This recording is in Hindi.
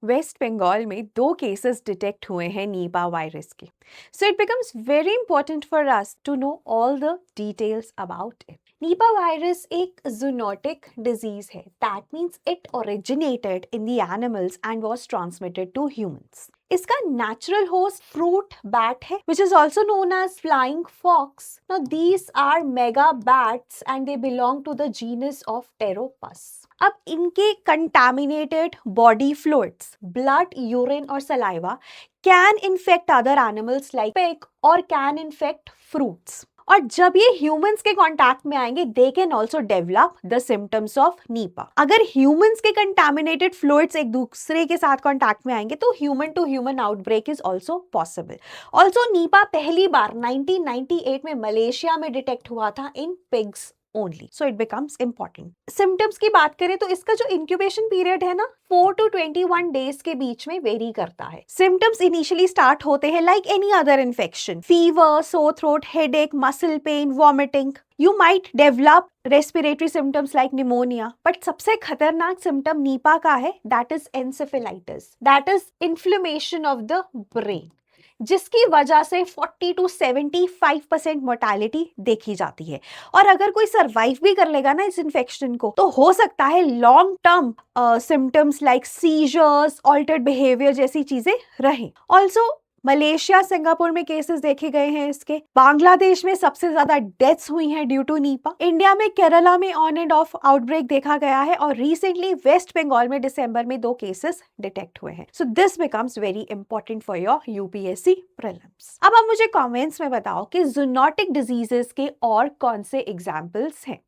वेस्ट बंगाल में 2 केसेस डिटेक्ट हुए हैं नीपा वायरस के। So it becomes very important for us to know all the details about it. Nipah virus एक जूनोटिक डिजीज है। That means it originated in the animals and was transmitted to humans. इसका नेचुरल होस्ट फ्रूट बैट है, which is also known as flying fox. Now these are mega bats and they belong to the genus of Pteropus. अब इनके contaminated body fluids, blood, urine और saliva can infect other animals like pig और कैन इन्फेक्ट फ्रूट्स। और जब ये ह्यूमंस के कांटेक्ट में आएंगे they can also develop the symptoms of Nipah. अगर ह्यूमंस के कंटामिनेटेड फ्लूइड्स एक दूसरे के साथ कांटेक्ट में आएंगे तो human to human outbreak is also possible. Also Nipah पहली बार 1998 में मलेशिया में डिटेक्ट हुआ था in pigs only, so it becomes important. Symptoms की बात करें तो इसका जो इंक्यूबेशन पीरियड है ना 4 to 21 डेज के बीच में वेरी करता है। सिम्टम्स इनिशियली स्टार्ट होते हैं like any other infection, fever, sore throat, headache, muscle pain, vomiting. You might develop respiratory symptoms like pneumonia, but सबसे खतरनाक सिम्टम नीपा का है, that is encephalitis, that is inflammation of the brain, जिसकी वजह से 40 to 75% मोर्टेलिटी देखी जाती है। और अगर कोई सरवाइव भी कर लेगा ना इस इन्फेक्शन को तो हो सकता है long term symptoms like seizures, altered behaviour जैसी चीजें रहें। ऑल्सो मलेशिया, सिंगापुर में केसेस देखे गए हैं इसके। बांग्लादेश में सबसे ज्यादा डेथ्स हुई हैं ड्यू टू नीपा। इंडिया में केरला में ऑन एंड ऑफ आउटब्रेक देखा गया है और रिसेंटली वेस्ट बंगाल में दिसंबर में 2 केसेस डिटेक्ट हुए हैं। So this becomes very important for your UPSC prelims. अब आप मुझे कमेंट्स में बताओ कि जूनोटिक डिजीजेस के और कौन से एग्जाम्पल्स हैं।